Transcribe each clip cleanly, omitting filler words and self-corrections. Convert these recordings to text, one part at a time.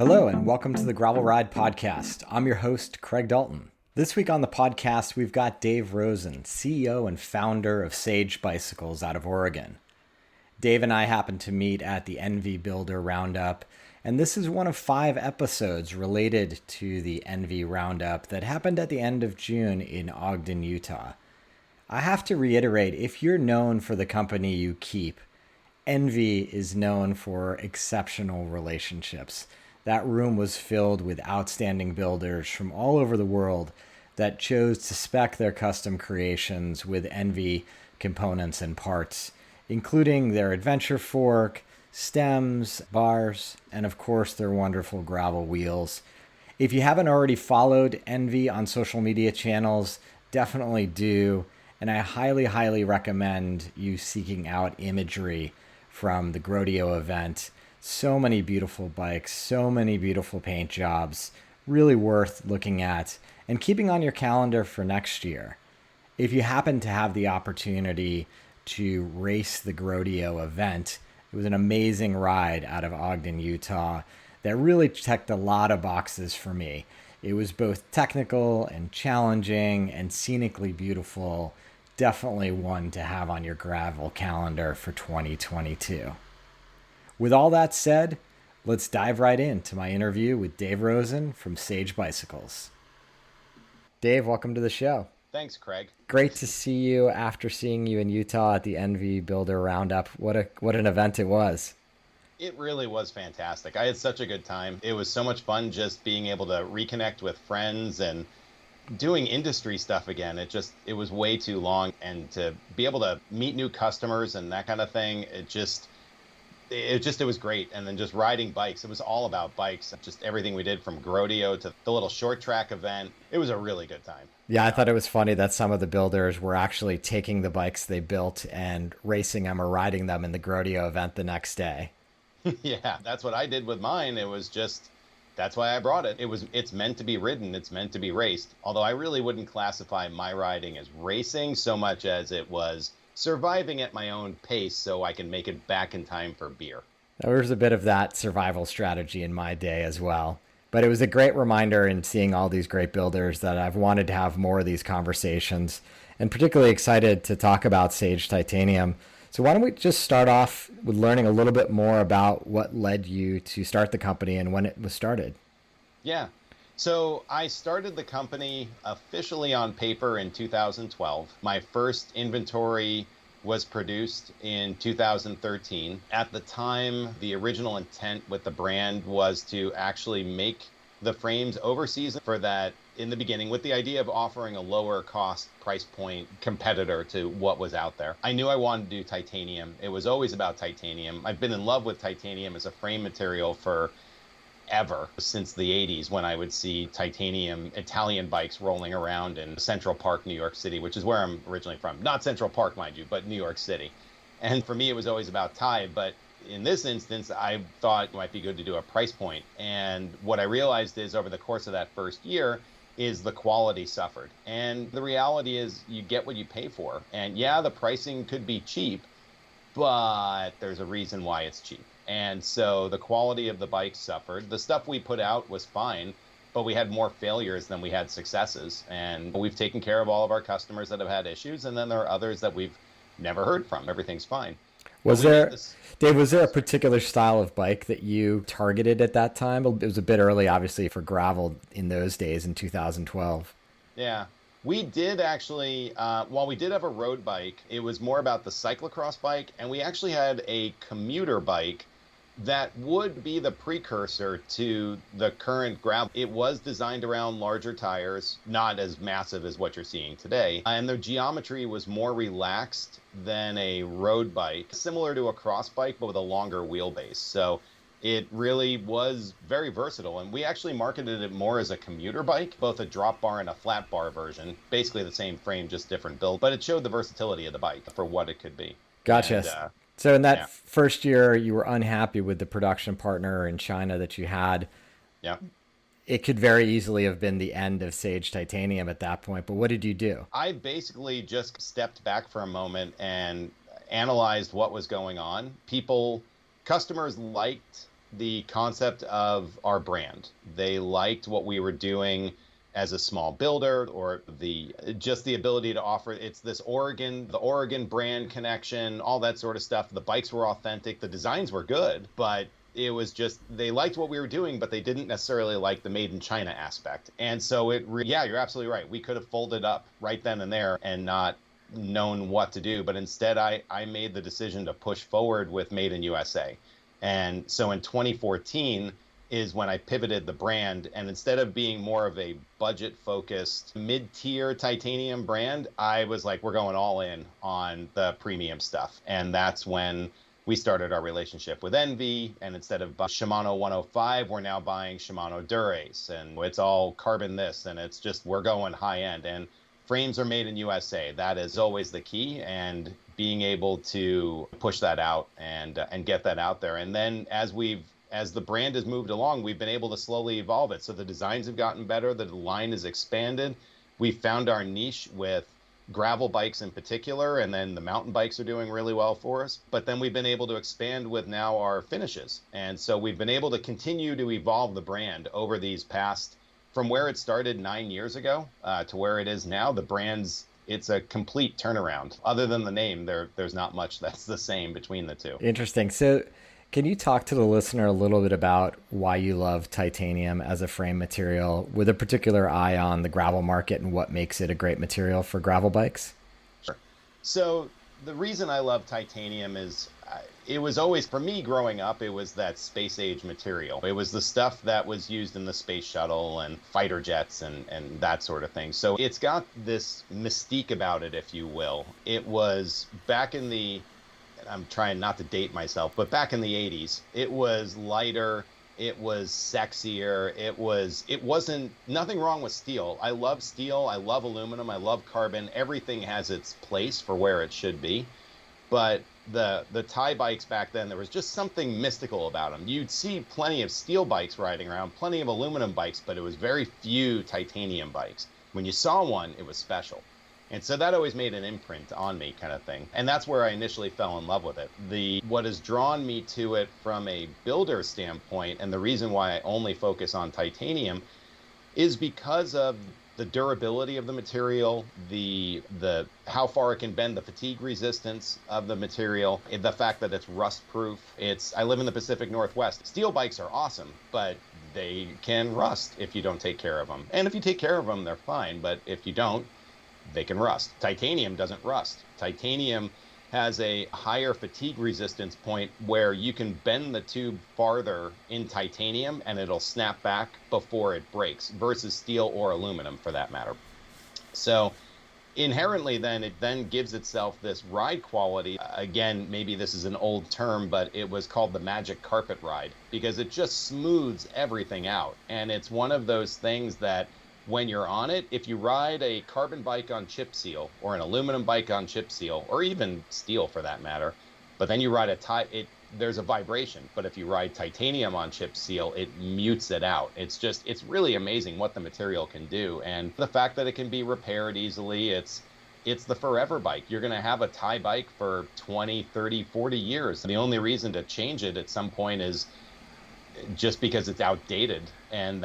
Hello, and welcome to the Gravel Ride Podcast. I'm your host, Craig Dalton. This week on the podcast, we've got Dave Rosen, CEO and founder of Sage Bicycles out of Oregon. Dave and I happened to meet at the NV Builder Roundup, and this is one of 5 episodes related to the NV Roundup that happened at the end of June in Ogden, Utah. I have to reiterate, if you're known for the company you keep, NV is known for exceptional relationships. That room was filled with outstanding builders from all over the world that chose to spec their custom creations with NV components and parts, including their adventure fork, stems, bars, and of course their wonderful gravel wheels. If you haven't already followed NV on social media channels, definitely do. And I highly recommend you seeking out imagery from the Grodeo event. So many beautiful bikes, so many beautiful paint jobs, really worth looking at and keeping on your calendar for next year. If you happen to have the opportunity to race the Grodeo event, it was an amazing ride out of Ogden, Utah that really checked a lot of boxes for me. It was both technical and challenging and scenically beautiful. Definitely one to have on your gravel calendar for 2022. With all that said, let's dive right into my interview with Dave Rosen from Sage Bicycles. Dave, welcome to the show. Thanks, Craig. Great to see you after seeing you in Utah at the NV Builder Roundup. What an event it was. It really was fantastic. I had such a good time. It was so much fun just being able to reconnect with friends and doing industry stuff again. It was way too long, and to be able to meet new customers and that kind of thing, it was great. And then just riding bikes, it was all about bikes. Just everything we did from Grodeo to the little short track event. It was a really good time. Yeah, I thought it was funny that some of the builders were actually taking the bikes they built and racing them or riding them in the Grodeo event the next day. Yeah, that's what I did with mine. That's why I brought it. It's meant to be ridden. It's meant to be raced. Although I really wouldn't classify my riding as racing so much as it was surviving at my own pace so I can make it back in time for beer. There was a bit of that survival strategy in my day as well. But it was a great reminder in seeing all these great builders that I've wanted to have more of these conversations, and particularly excited to talk about Sage Titanium. So why don't we just start off with learning a little bit more about what led you to start the company and when it was started? Yeah. So I started the company officially on paper in 2012. My first inventory was produced in 2013. At the time, the original intent with the brand was to actually make the frames overseas for that in the beginning, with the idea of offering a lower cost price point competitor to what was out there. I knew I wanted to do titanium. It was always about titanium. I've been in love with titanium as a frame material for ever since the 80s, when I would see titanium Italian bikes rolling around in Central Park, New York City, which is where I'm originally from. Not Central Park, mind you, but New York City. And for me, it was always about tie. But in this instance, I thought it might be good to do a price point. And what I realized is over the course of that first year is the quality suffered. And the reality is you get what you pay for. And yeah, the pricing could be cheap, but there's a reason why it's cheap. And so the quality of the bike suffered. The stuff we put out was fine, but we had more failures than we had successes. And we've taken care of all of our customers that have had issues. And then there are others that we've never heard from. Everything's fine. Dave, was there a particular style of bike that you targeted at that time? It was a bit early, obviously, for gravel in those days in 2012. Yeah. We did actually, while we did have a road bike, it was more about the cyclocross bike. And we actually had a commuter bike that would be the precursor to the current gravel. It was designed around larger tires, not as massive as what you're seeing today. And the geometry was more relaxed than a road bike, similar to a cross bike, but with a longer wheelbase. So it really was very versatile. And we actually marketed it more as a commuter bike, both a drop bar and a flat bar version, basically the same frame, just different build. But it showed the versatility of the bike for what it could be. Gotcha. And, so in that first year, you were unhappy with the production partner in China that you had. Yeah. It could very easily have been the end of Sage Titanium at that point, but what did you do? I basically just stepped back for a moment and analyzed what was going on. Customers liked the concept of our brand. They liked what we were doing as a small builder, or the ability to offer, it's this the Oregon brand connection, all that sort of stuff. The bikes were authentic, the designs were good, but it was just, they liked what we were doing, but they didn't necessarily like the made in China aspect. And so yeah, you're absolutely right. We could have folded up right then and there and not known what to do, but instead I made the decision to push forward with Made in USA. And so in 2014 is when I pivoted the brand, and instead of being more of a budget focused mid-tier titanium brand, I was like, we're going all in on the premium stuff. And that's when we started our relationship with Envy, and instead of Shimano 105, we're now buying Shimano Durace, and it's all carbon this, and it's just, we're going high end, and frames are made in USA. That is always the key, and being able to push that out and get that out there. And then as the brand has moved along, we've been able to slowly evolve it. So the designs have gotten better, the line has expanded. We found our niche with gravel bikes in particular, and then the mountain bikes are doing really well for us. But then we've been able to expand with now our finishes. And so we've been able to continue to evolve the brand over these past, from where it started 9 years ago to where it is now. The brand's, it's a complete turnaround. Other than the name, there's not much that's the same between the two. Interesting. So can you talk to the listener a little bit about why you love titanium as a frame material, with a particular eye on the gravel market and what makes it a great material for gravel bikes? Sure. So the reason I love titanium is it was always, for me growing up, it was that space age material. It was the stuff that was used in the space shuttle and fighter jets and that sort of thing. So it's got this mystique about it, if you will. It was back in the, I'm trying not to date myself, but back in the 80s, it was lighter, it was sexier, it wasn't, nothing wrong with steel. I love steel, I love aluminum, I love carbon. Everything has its place for where it should be. But the Thai bikes back then, there was just something mystical about them. You'd see plenty of steel bikes riding around, plenty of aluminum bikes, but it was very few titanium bikes. When you saw one, it was special. And so that always made an imprint on me, kind of thing. And that's where I initially fell in love with it. What has drawn me to it from a builder standpoint, and the reason why I only focus on titanium, is because of the durability of the material, the how far it can bend, the fatigue resistance of the material, the fact that it's rust proof. I live in the Pacific Northwest. Steel bikes are awesome, but they can rust if you don't take care of them. And if you take care of them, they're fine. But if you don't, they can rust. Titanium doesn't rust. Titanium has a higher fatigue resistance point where you can bend the tube farther in titanium and it'll snap back before it breaks, versus steel or aluminum for that matter. So inherently then it then gives itself this ride quality. Again, maybe this is an old term, but it was called the magic carpet ride, because it just smooths everything out. And it's one of those things that when you're on it, if you ride a carbon bike on chip seal, or an aluminum bike on chip seal, or even steel for that matter, but then you ride there's a vibration. But if you ride titanium on chip seal, it mutes it out. It's really amazing what the material can do. And the fact that it can be repaired easily, it's the forever bike. You're going to have a Thai bike for 20, 30, 40 years. The only reason to change it at some point is just because it's outdated, and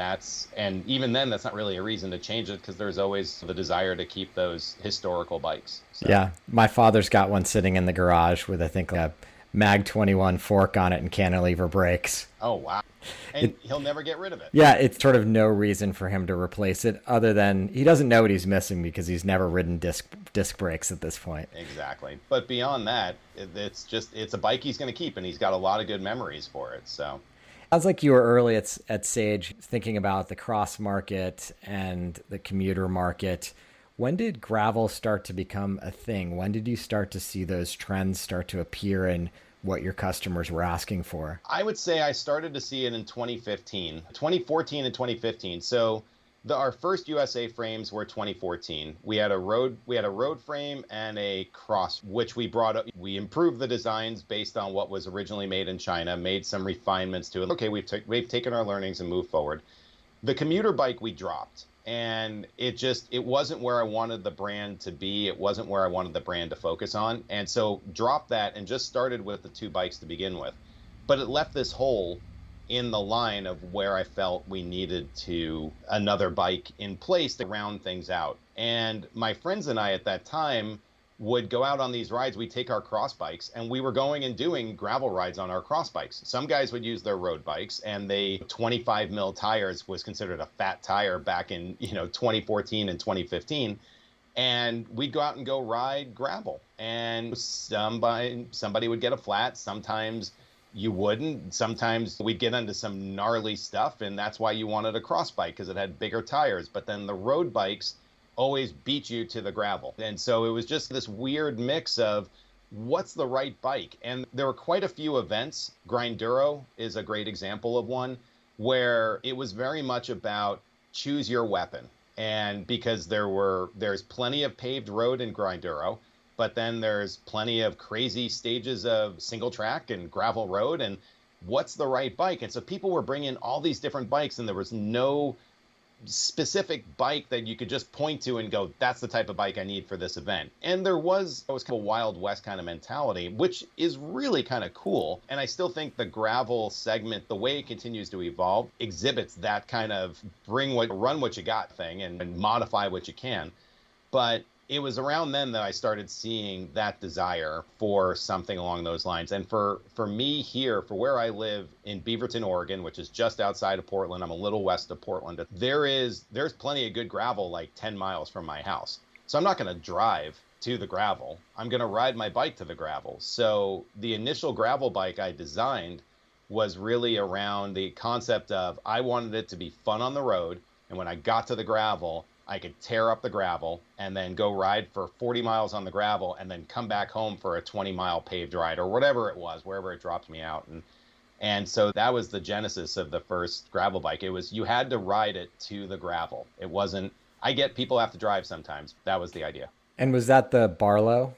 even then that's not really a reason to change it, because there's always the desire to keep those historical bikes. So. Yeah, my father's got one sitting in the garage with, I think, a Mag 21 fork on it and cantilever brakes. Oh wow. And he'll never get rid of it. Yeah, it's sort of no reason for him to replace it, other than he doesn't know what he's missing because he's never ridden disc brakes at this point. Exactly. But beyond that, it's a bike he's going to keep, and he's got a lot of good memories for it. So sounds like you were early at Sage thinking about the cross market and the commuter market. When did gravel start to become a thing? When did you start to see those trends start to appear in what your customers were asking for? I would say I started to see it in 2014 and 2015. So our first USA frames were 2014. We had a road frame and a cross, which we improved the designs based on what was originally made in China, made some refinements to it. Okay, we've taken our learnings and moved forward. The commuter bike we dropped, and it wasn't where I wanted the brand to be. It wasn't where I wanted the brand to focus on. And so dropped that and just started with the two bikes to begin with. But it left this hole in the line of where I felt we needed to another bike in place to round things out. And my friends and I at that time would go out on these rides. We'd take our cross bikes and we were going and doing gravel rides on our cross bikes. Some guys would use their road bikes, and they 25 mil tires was considered a fat tire back in 2014 and 2015. And we'd go out and go ride gravel, and somebody would get a flat. Sometimes you wouldn't. Sometimes we'd get into some gnarly stuff, and that's why you wanted a cross bike, because it had bigger tires. But then the road bikes always beat you to the gravel. And so it was just this weird mix of what's the right bike. And there were quite a few events. Grinduro is a great example of one where it was very much about choose your weapon. And because there's plenty of paved road in Grinduro, but then there's plenty of crazy stages of single track and gravel road, and what's the right bike? And so people were bringing all these different bikes, and there was no specific bike that you could just point to and go, that's the type of bike I need for this event. And it was kind of a Wild West kind of mentality, which is really kind of cool. And I still think the gravel segment, the way it continues to evolve, exhibits that kind of run what you got thing and modify what you can. But it was around then that I started seeing that desire for something along those lines. And for me here, for where I live in Beaverton, Oregon, which is just outside of Portland, I'm a little west of Portland, there's plenty of good gravel like 10 miles from my house. So I'm not going to drive to the gravel. I'm going to ride my bike to the gravel. So the initial gravel bike I designed was really around the concept of I wanted it to be fun on the road. And when I got to the gravel, I could tear up the gravel and then go ride for 40 miles on the gravel and then come back home for a 20-mile paved ride or whatever it was, wherever it dropped me out. And so that was the genesis of the first gravel bike. It was you had to ride it to the gravel. It wasn't, I get people have to drive sometimes. That was the idea. And was that the Barlow?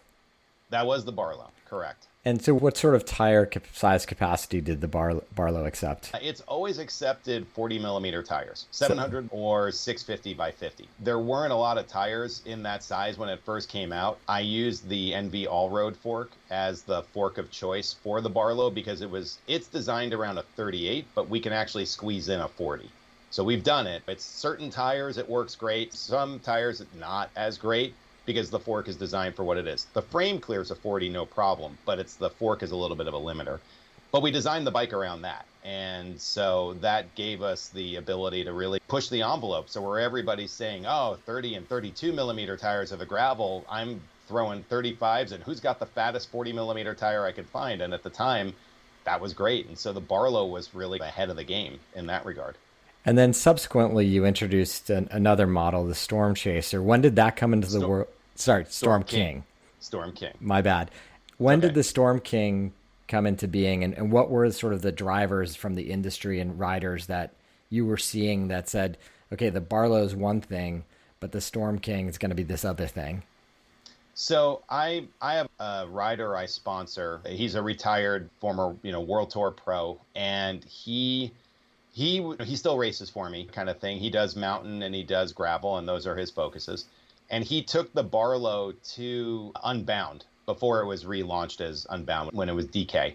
That was the Barlow, correct. And so what sort of tire size capacity did the Barlow accept? It's always accepted 40 millimeter tires, 700 or 650 by 50. There weren't a lot of tires in that size when it first came out. I used the NV All-Road fork as the fork of choice for the Barlow because it's designed around a 38, but we can actually squeeze in a 40. So we've done it. It's certain tires, it works great. Some tires, not as great, because the fork is designed for what it is. The frame clears a 40, no problem, but the fork is a little bit of a limiter. But we designed the bike around that. And so that gave us the ability to really push the envelope. So where everybody's saying, 30 and 32 millimeter tires of the gravel, I'm throwing 35s, and who's got the fattest 40 millimeter tire I could find? And at the time, that was great. And so the Barlow was really ahead of the game in that regard. And then subsequently, you introduced another model, the Storm Chaser. When did that come into the world? Sorry, Storm King. Storm King. My bad. When did the Storm King come into being, and what were sort of the drivers from the industry and riders that you were seeing that said, okay, the Barlow's one thing, but the Storm King is going to be this other thing? So I have a rider I sponsor. He's a retired former World Tour pro, and he still races for me, kind of thing. He does mountain and he does gravel, and those are his focuses. And he took the Barlow to Unbound before it was relaunched as Unbound, when it was DK.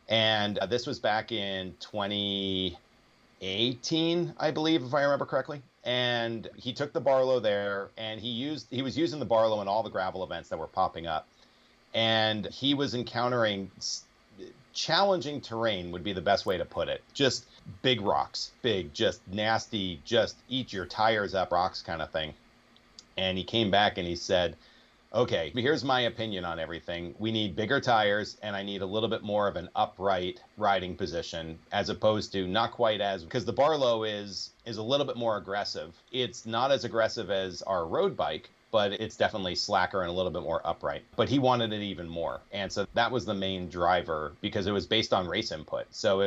And this was back in 2018, I believe, if I remember correctly. And he took the Barlow there, and he was using the Barlow in all the gravel events that were popping up. And he was encountering challenging terrain, would be the best way to put it. Just big rocks, just nasty, just eat your tires up rocks kind of thing. And he came back and he said, okay, here's my opinion on everything. We need bigger tires, and I need a little bit more of an upright riding position, as opposed to not quite as, because the Barlow is a little bit more aggressive. It's not as aggressive as our road bike, but it's definitely slacker and a little bit more upright. But he wanted it even more. And so that was the main driver, because it was based on race input. So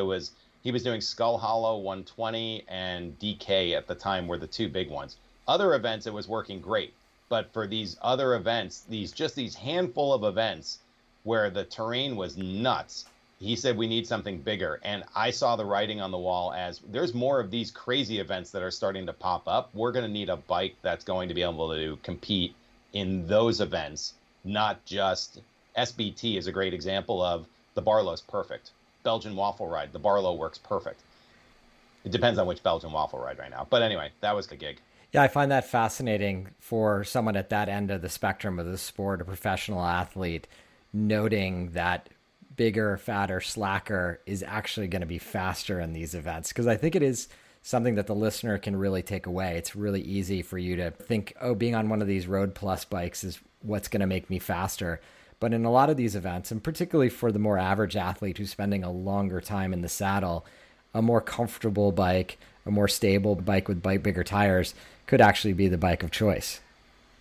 he was doing Skull Hollow 120 and DK at the time were the two big ones. Other events, it was working great. But for these other events, these handful of events where the terrain was nuts, he said we need something bigger. And I saw the writing on the wall as there's more of these crazy events that are starting to pop up. We're going to need a bike that's going to be able to compete in those events, not just SBT is a great example of the Barlow's perfect. Belgian waffle ride, the Barlow works perfect. It depends on which Belgian waffle ride right now. But anyway, that was the gig. Yeah, I find that fascinating for someone at that end of the spectrum of the sport, a professional athlete, noting that bigger, fatter, slacker is actually going to be faster in these events. Because I think it is something that the listener can really take away. It's really easy for you to think, oh, being on one of these Road Plus bikes is what's going to make me faster. But in a lot of these events, and particularly for the more average athlete who's spending a longer time in the saddle, a more comfortable bike, a more stable bike with bigger tires could actually be the bike of choice.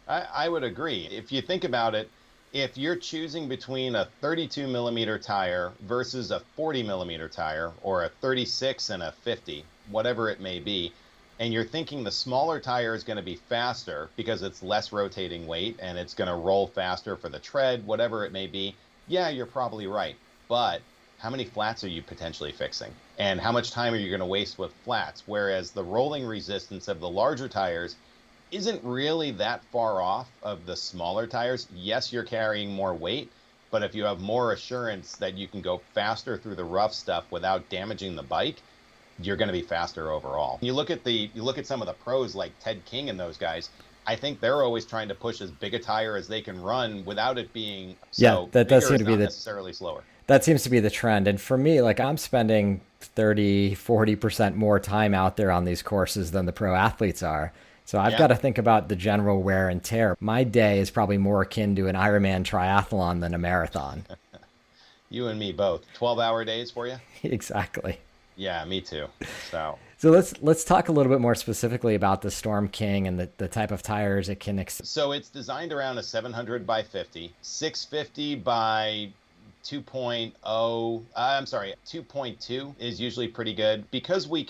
I would agree. If you think about it, if you're choosing between a 32 millimeter tire versus a 40 millimeter tire, or a 36 and a 50, whatever it may be, and you're thinking the smaller tire is going to be faster because it's less rotating weight and it's going to roll faster for the tread, whatever it may be, yeah, you're probably right. But how many flats are you potentially fixing? And how much time are you going to waste with flats? Whereas the rolling resistance of the larger tires isn't really that far off of the smaller tires. Yes, you're carrying more weight, but if you have more assurance that you can go faster through the rough stuff without damaging the bike, you're going to be faster overall. You look at some of the pros like Ted King and those guys. I think they're always trying to push as big a tire as they can run without it being that does seem to be necessarily slower. That seems to be the trend. And for me, like, I'm spending 30-40% more time out there on these courses than the pro athletes are. So I've got to think about the general wear and tear. My day is probably more akin to an Ironman triathlon than a marathon. You and me both. 12-hour days for you? Exactly. Yeah, me too. So let's talk a little bit more specifically about the Storm King and the type of tires it can So it's designed around a 700 by 50, 650 by 2.2 is usually pretty good. Because we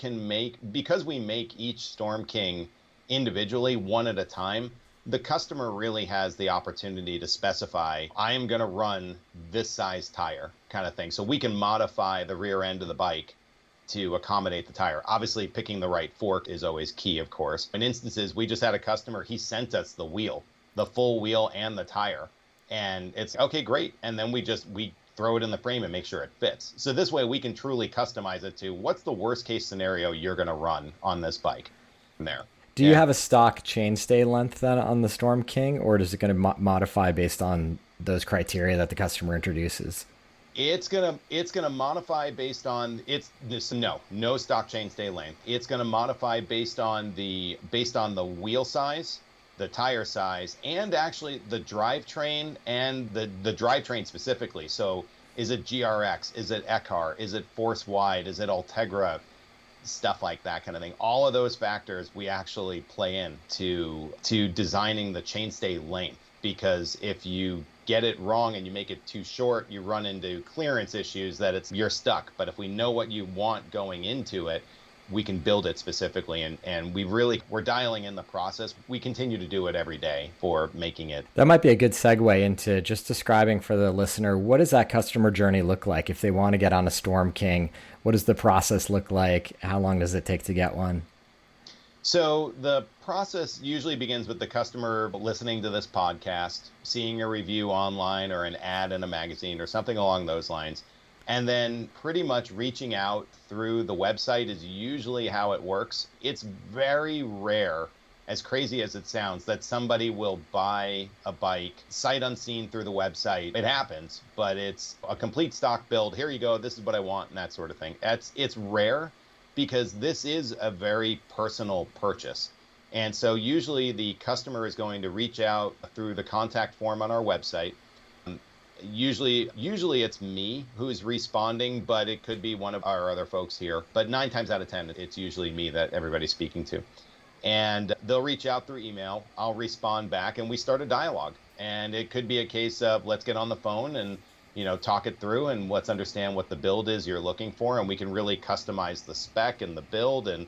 make each Storm King individually, one at a time, the customer really has the opportunity to specify, I am going to run this size tire kind of thing. So we can modify the rear end of the bike to accommodate the tire. Obviously, picking the right fork is always key, of course. In instances, we just had a customer, he sent us the wheel, the full wheel and the tire. And it's okay, great. And then we throw it in the frame and make sure it fits. So this way we can truly customize it to what's the worst case scenario you're going to run on this bike there. Do you have a stock chainstay length then on the Storm King, or is it going to modify based on those criteria that the customer introduces? It's gonna modify based on no stock chainstay length. It's gonna modify based on the wheel size, the tire size, and actually the drivetrain and the drivetrain specifically. So is it GRX? Is it Eccar? Is it Force Wide? Is it Ultegra? Stuff like that kind of thing. All of those factors we actually play in to designing the chainstay length, because if you get it wrong and you make it too short, you run into clearance issues that you're stuck. But if we know what you want going into it, we can build it specifically, and we're dialing in the process. We continue to do it every day for making it. That might be a good segue into just describing for the listener, what does that customer journey look like? If they want to get on a Storm King, what does the process look like? How long does it take to get one? So the process usually begins with the customer listening to this podcast, seeing a review online or an ad in a magazine or something along those lines. And then pretty much reaching out through the website is usually how it works. It's very rare, as crazy as it sounds, that somebody will buy a bike sight unseen through the website. It happens, but it's a complete stock build. Here you go. This is what I want, and that sort of thing. It's rare because this is a very personal purchase. And so usually the customer is going to reach out through the contact form on our website. Usually it's me who's responding, but it could be one of our other folks here. But 9 times out of 10, it's usually me that everybody's speaking to. And they'll reach out through email. I'll respond back, and we start a dialogue. And it could be a case of let's get on the phone and talk it through, and let's understand what the build is you're looking for, and we can really customize the spec and the build and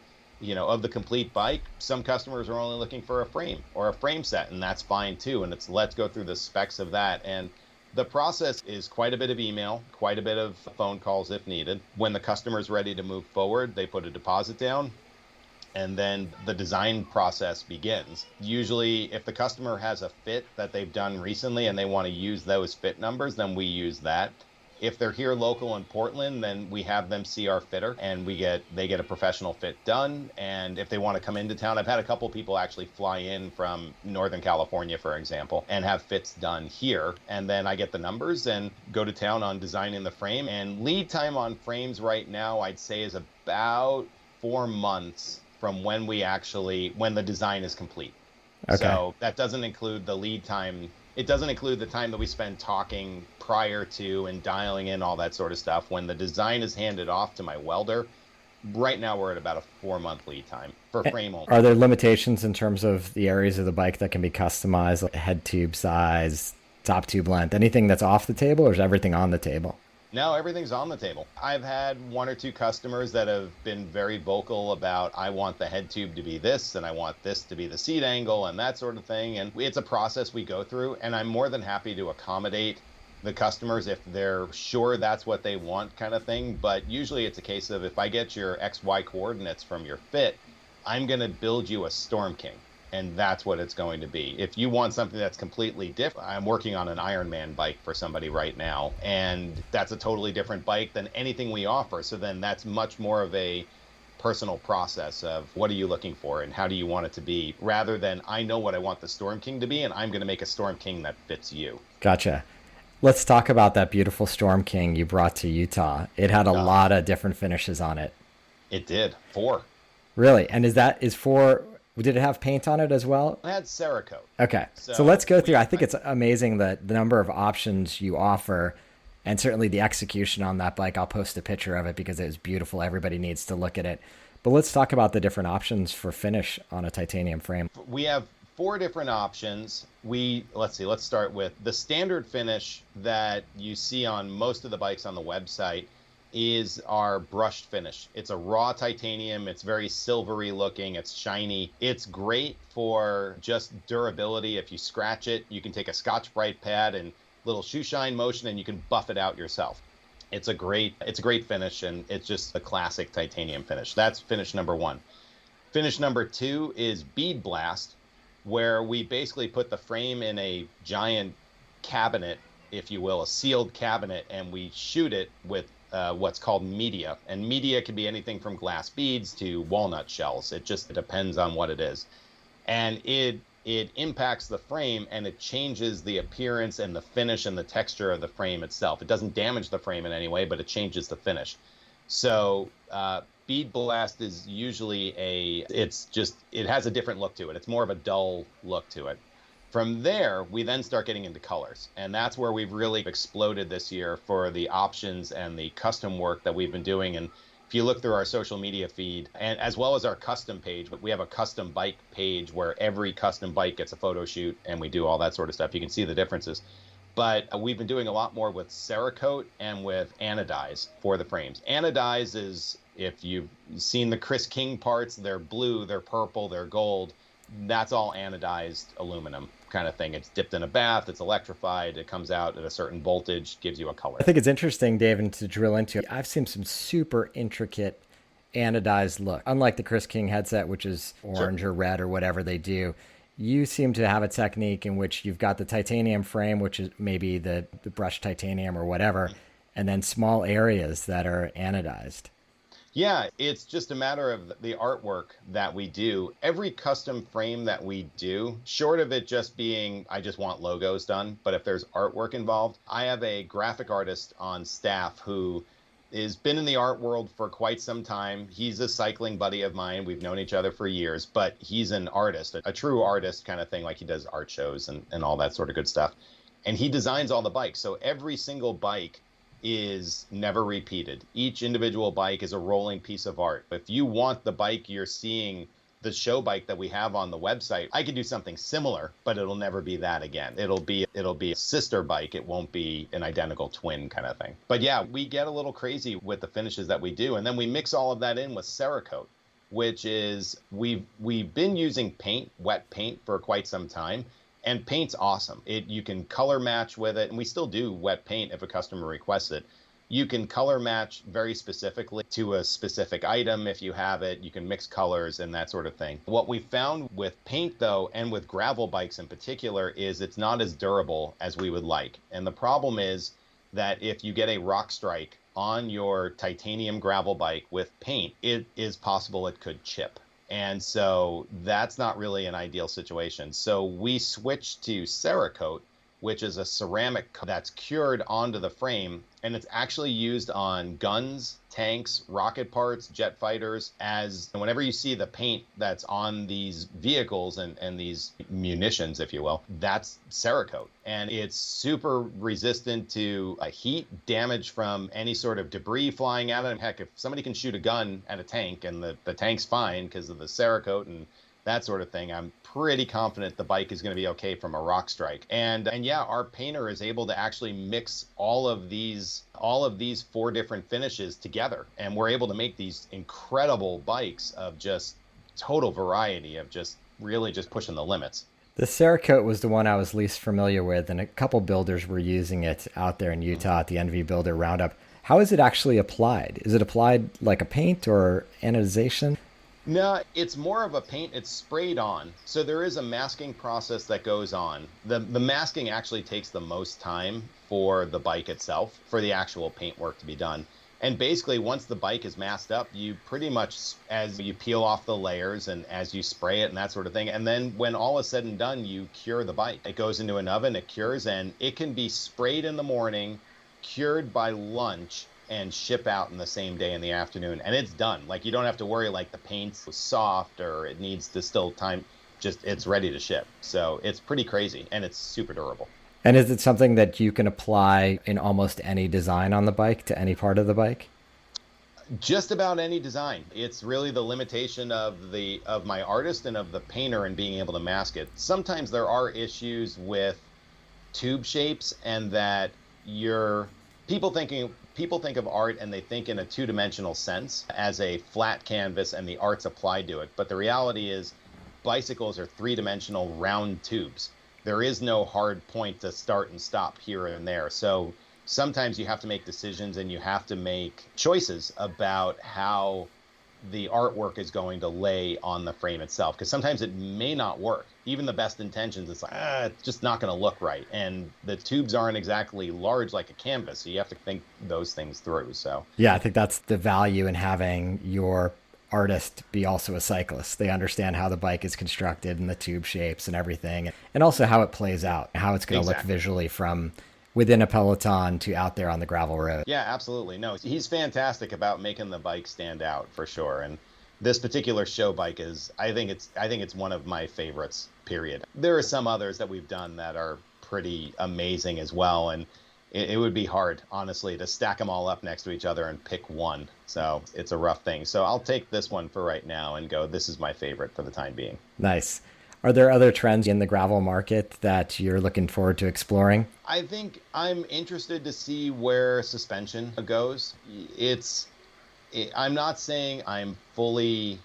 of the complete bike. Some customers are only looking for a frame or a frame set, and that's fine too. And it's let's go through the specs of that. And the process is quite a bit of email, quite a bit of phone calls if needed. When the customer's ready to move forward, they put a deposit down, and then the design process begins. Usually, if the customer has a fit that they've done recently and they want to use those fit numbers, then we use that. If they're here local in Portland, then we have them see our fitter and they get a professional fit done. And if they want to come into town, I've had a couple people actually fly in from Northern California, for example, and have fits done here. And then I get the numbers and go to town on designing the frame. And lead time on frames right now, I'd say, is about 4 months from when the design is complete. Okay. So that doesn't include the lead time. It doesn't include the time that we spend talking prior to and dialing in all that sort of stuff. When the design is handed off to my welder, right now we're at about a 4-month lead time for frame only. Are there limitations in terms of the areas of the bike that can be customized, like head tube size, top tube length, anything that's off the table, or is everything on the table? No, everything's on the table. I've had 1 or 2 customers that have been very vocal about, I want the head tube to be this, and I want this to be the seat angle, and that sort of thing. And it's a process we go through, and I'm more than happy to accommodate the customers if they're sure that's what they want, kind of thing. But usually it's a case of, if I get your XY coordinates from your fit, I'm going to build you a Storm King. And that's what it's going to be. If you want something that's completely different, I'm working on an Ironman bike for somebody right now, and that's a totally different bike than anything we offer. So then that's much more of a personal process of, what are you looking for and how do you want it to be, rather than, I know what I want the Storm King to be and I'm going to make a Storm King that fits you. Gotcha. Let's talk about that beautiful Storm King you brought to Utah. It had a lot of different finishes on it. It did. 4. Really? And did it have paint on it as well? It had Cerakote. Okay. So let's go through. I think it's amazing the number of options you offer, and certainly the execution on that bike. I'll post a picture of it because it was beautiful. Everybody needs to look at it. But let's talk about the different options for finish on a titanium frame. We have 4 different options. Let's start with the standard finish that you see on most of the bikes on the website is our brushed finish. It's a raw titanium. It's very silvery looking. It's shiny. It's great for just durability. If you scratch it, you can take a Scotch-Brite pad and little shoe shine motion and you can buff it out yourself. It's a great finish, and it's just a classic titanium finish. That's finish number 1. Finish number 2 is bead blast, where we basically put the frame in a giant cabinet, if you will, a sealed cabinet, and we shoot it with what's called media. And media can be anything from glass beads to walnut shells. It just depends on what it is. And it impacts the frame, and it changes the appearance and the finish and the texture of the frame itself. It doesn't damage the frame in any way, but it changes the finish. So bead blast is usually it has a different look to it. It's more of a dull look to it. From there, we then start getting into colors, and that's where we've really exploded this year for the options and the custom work that we've been doing. And if you look through our social media feed, and as well as our custom page, but we have a custom bike page where every custom bike gets a photo shoot, and we do all that sort of stuff. You can see the differences. But we've been doing a lot more with Cerakote and with anodize for the frames. Anodize is, if you've seen the Chris King parts, they're blue, they're purple, they're gold. That's all anodized aluminum kind of thing. It's dipped in a bath, it's electrified, it comes out at a certain voltage, gives you a color. I think it's interesting, Dave, and to drill into it, I've seen some super intricate anodized look. Unlike the Chris King headset, which is orange or red or whatever they do, you seem to have a technique in which you've got the titanium frame, which is maybe the brushed titanium or whatever, and then small areas that are anodized. Yeah, it's just a matter of the artwork that we do. Every custom frame that we do, short of it just being, I just want logos done, but if there's artwork involved, I have a graphic artist on staff who has been in the art world for quite some time. He's a cycling buddy of mine. We've known each other for years, but he's an artist, a true artist kind of thing, like he does art shows and all that sort of good stuff. And he designs all the bikes. So every single bike is never repeated. Each individual bike is a rolling piece of art. If you want the bike you're seeing, the show bike that we have on the website, I could do something similar, but it'll never be that again. It'll be a sister bike. It won't be an identical twin kind of thing. But yeah, we get a little crazy with the finishes that we do. And then we mix all of that in with Cerakote, which is, we've been using paint, wet paint, for quite some time. And paint's awesome. You can color match with it, and we still do wet paint if a customer requests it. You can color match very specifically to a specific item if you have it. You can mix colors and that sort of thing. What we found with paint, though, and with gravel bikes in particular, is it's not as durable as we would like. And the problem is that if you get a rock strike on your titanium gravel bike with paint, it is possible it could chip. And so that's not really an ideal situation. So we switched to Cerakote, which is a ceramic that's cured onto the frame, and it's actually used on guns, tanks, rocket parts, jet fighters. As whenever you see the paint that's on these vehicles and these munitions, if you will, that's Cerakote. And it's super resistant to heat, damage from any sort of debris flying at it. Heck, if somebody can shoot a gun at a tank and the tank's fine because of the Cerakote and that sort of thing, I'm pretty confident the bike is going to be okay from a rock strike. And yeah, our painter is able to actually mix all of these 4 different finishes together, and we're able to make these incredible bikes of just total variety, of just really just pushing the limits. The Cerakote was the one I was least familiar with, and a couple builders were using it out there in Utah at the NV Builder Roundup. How is it actually applied? Is it applied like a paint or anodization? No, it's more of a paint. It's sprayed on. So there is a masking process that goes on. The masking actually takes the most time for the bike itself, for the actual paint work to be done. And basically, once the bike is masked up, you pretty much, as you peel off the layers and as you spray it and that sort of thing, and then when all is said and done, you cure the bike. It goes into an oven, it cures, and it can be sprayed in the morning, cured by lunch, and ship out in the same day in the afternoon, and it's done. Like, you don't have to worry like the paint's soft or it needs to still time, just it's ready to ship. So it's pretty crazy, and it's super durable. And is it something that you can apply in almost any design on the bike to any part of the bike? Just about any design. It's really the limitation of my artist and of the painter and being able to mask it. Sometimes there are issues with tube shapes, and that people think of art and they think in a 2-dimensional sense as a flat canvas and the art's applied to it. But the reality is bicycles are 3-dimensional round tubes. There is no hard point to start and stop here and there. So sometimes you have to make decisions and you have to make choices about how the artwork is going to lay on the frame itself, because sometimes it may not work. Even the best intentions, it's like, it's just not going to look right. And the tubes aren't exactly large like a canvas, so you have to think those things through. So yeah, I think that's the value in having your artist be also a cyclist. They understand how the bike is constructed and the tube shapes and everything, and also how it plays out, how it's going to look visually from within a peloton to out there on the gravel road. Yeah, absolutely. No, he's fantastic about making the bike stand out for sure. And this particular show bike is, I think it's one of my favorites, period. There are some others that we've done that are pretty amazing as well. And it would be hard, honestly, to stack them all up next to each other and pick one. So it's a rough thing. So I'll take this one for right now and go, this is my favorite for the time being. Nice. Are there other trends in the gravel market that you're looking forward to exploring? I think I'm interested to see where suspension goes. I'm not saying I'm fully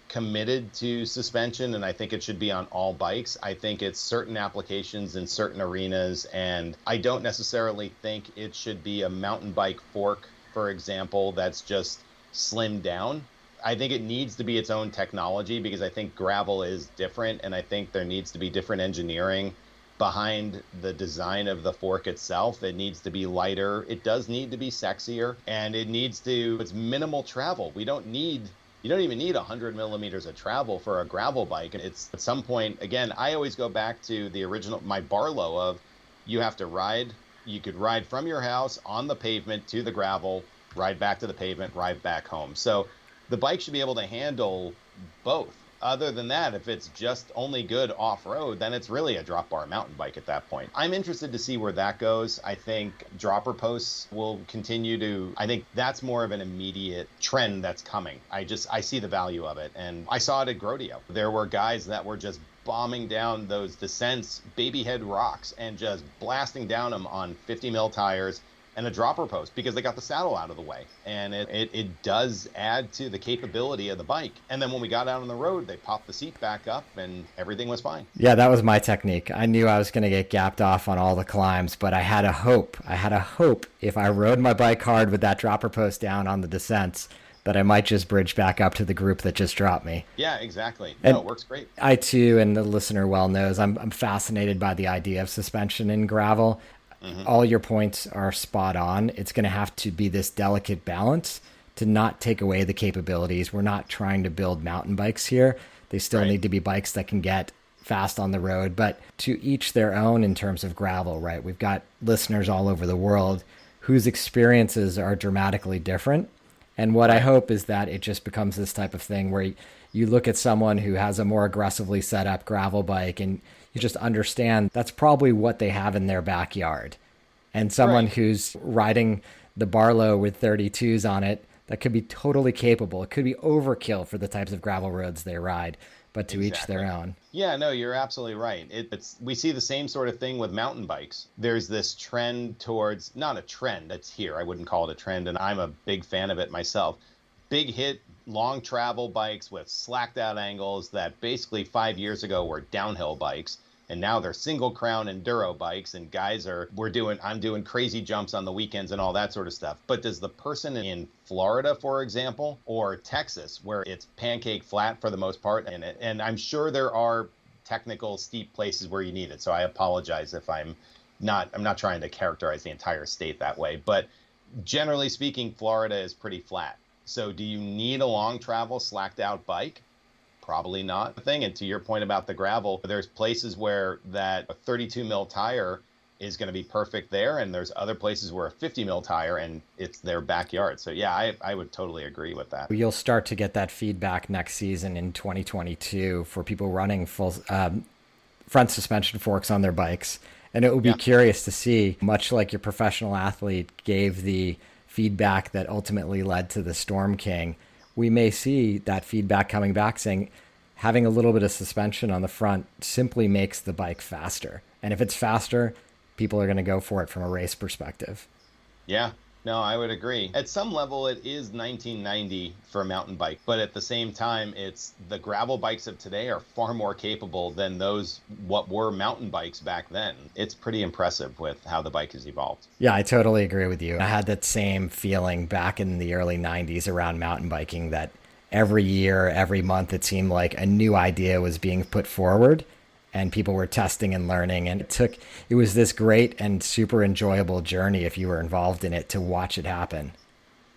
committed to suspension, and I think it should be on all bikes. I think it's certain applications in certain arenas, and I don't necessarily think it should be a mountain bike fork, for example, that's just slimmed down. I think it needs to be its own technology, because I think gravel is different, and I think there needs to be different engineering behind the design of the fork itself. It needs to be lighter. It does need to be sexier, and it's minimal travel. You don't even need 100 millimeters of travel for a gravel bike. And it's at some point, again, I always go back to the original, my Barlow of, you could ride from your house on the pavement to the gravel, ride back to the pavement, ride back home. So the bike should be able to handle both. Other than that, if it's just only good off-road, then it's really a drop bar mountain bike at that point. I'm interested to see where that goes. I think dropper posts will continue I think that's more of an immediate trend that's coming. I see the value of it. And I saw it at Grodio. There were guys that were just bombing down those descents, baby head rocks, and just blasting down them on 50 mil tires and a dropper post, because they got the saddle out of the way. And it does add to the capability of the bike. And then when we got out on the road, they popped the seat back up and everything was fine. Yeah, that was my technique. I knew I was going to get gapped off on all the climbs, but I had a hope if I rode my bike hard with that dropper post down on the descents, that I might just bridge back up to the group that just dropped me. Yeah, exactly. No, it works great. I too, and the listener well knows, I'm fascinated by the idea of suspension in gravel. All your points are spot on. It's going to have to be this delicate balance to not take away the capabilities. We're not trying to build mountain bikes here. They still need to be bikes that can get fast on the road, but to each their own in terms of gravel, right? We've got listeners all over the world whose experiences are dramatically different. And what I hope is that it just becomes this type of thing where you look at someone who has a more aggressively set up gravel bike and you just understand that's probably what they have in their backyard. And someone who's riding the Barlow with 32s on it, that could be totally capable. It could be overkill for the types of gravel roads they ride, but to each their own. Yeah, no, you're absolutely right. We see the same sort of thing with mountain bikes. There's this trend towards, not a trend that's here, I wouldn't call it a trend, and I'm a big fan of it myself. Big hit, long travel bikes with slacked out angles that basically 5 years ago were downhill bikes. And now they're single crown enduro bikes, and guys I'm doing crazy jumps on the weekends and all that sort of stuff. But does the person in Florida, for example, or Texas, where it's pancake flat for the most part, and I'm sure there are technical steep places where you need it. So I apologize if I'm not trying to characterize the entire state that way, but generally speaking, Florida is pretty flat. So do you need a long travel slacked out bike? Probably not a thing. And to your point about the gravel, there's places where that a 32 mil tire is going to be perfect there. And there's other places where a 50 mil tire and it's their backyard. So yeah, I would totally agree with that. You'll start to get that feedback next season in 2022 for people running full front suspension forks on their bikes. And it will be curious to see, much like your professional athlete gave the feedback that ultimately led to the Storm King, we may see that feedback coming back saying having a little bit of suspension on the front simply makes the bike faster. And if it's faster, people are going to go for it from a race perspective. Yeah, no, I would agree. At some level, it is 1990 for a mountain bike, but at the same time, it's the gravel bikes of today are far more capable than what were mountain bikes back then. It's pretty impressive with how the bike has evolved. Yeah, I totally agree with you. I had that same feeling back in the early 90s around mountain biking that every year, every month, it seemed like a new idea was being put forward and people were testing and learning. And it was this great and super enjoyable journey if you were involved in it to watch it happen.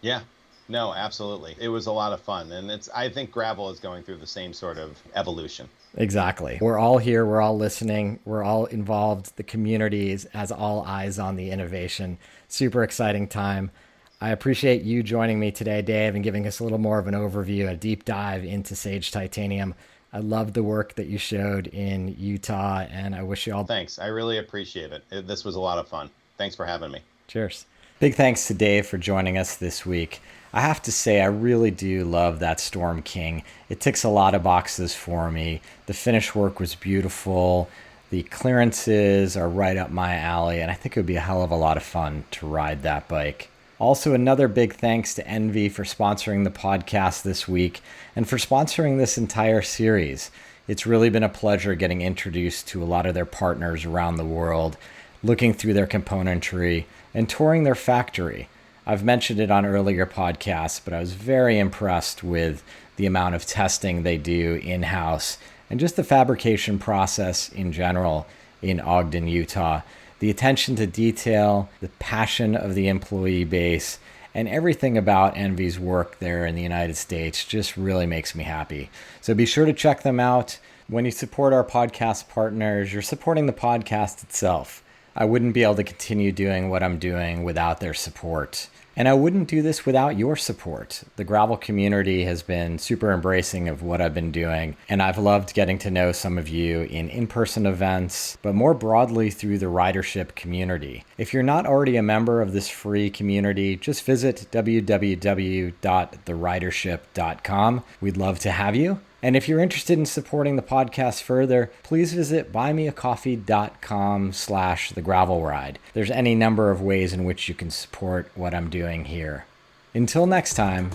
Yeah, no, absolutely. It was a lot of fun. And I think gravel is going through the same sort of evolution. Exactly. We're all here. We're all listening. We're all involved. The community has all eyes on the innovation. Super exciting time. I appreciate you joining me today, Dave, and giving us a little more of an overview, a deep dive into Sage Titanium. I love the work that you showed in Utah, and I wish you all... Thanks. I really appreciate it. This was a lot of fun. Thanks for having me. Cheers. Big thanks to Dave for joining us this week. I have to say, I really do love that Storm King. It ticks a lot of boxes for me. The finish work was beautiful. The clearances are right up my alley, and I think it would be a hell of a lot of fun to ride that bike. Also, another big thanks to Envy for sponsoring the podcast this week and for sponsoring this entire series. It's really been a pleasure getting introduced to a lot of their partners around the world, looking through their componentry, and touring their factory. I've mentioned it on earlier podcasts, but I was very impressed with the amount of testing they do in-house and just the fabrication process in general in Ogden, Utah. The attention to detail, the passion of the employee base, and everything about Envy's work there in the United States just really makes me happy. So be sure to check them out. When you support our podcast partners, you're supporting the podcast itself. I wouldn't be able to continue doing what I'm doing without their support. And I wouldn't do this without your support. The gravel community has been super embracing of what I've been doing, and I've loved getting to know some of you in-person events, but more broadly through the ridership community. If you're not already a member of this free community, just visit www.theridership.com. We'd love to have you. And if you're interested in supporting the podcast further, please visit buymeacoffee.com/thegravelride. There's any number of ways in which you can support what I'm doing here. Until next time,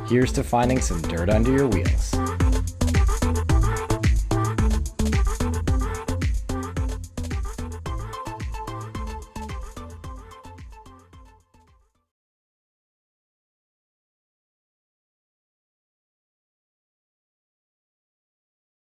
here's to finding some dirt under your wheels.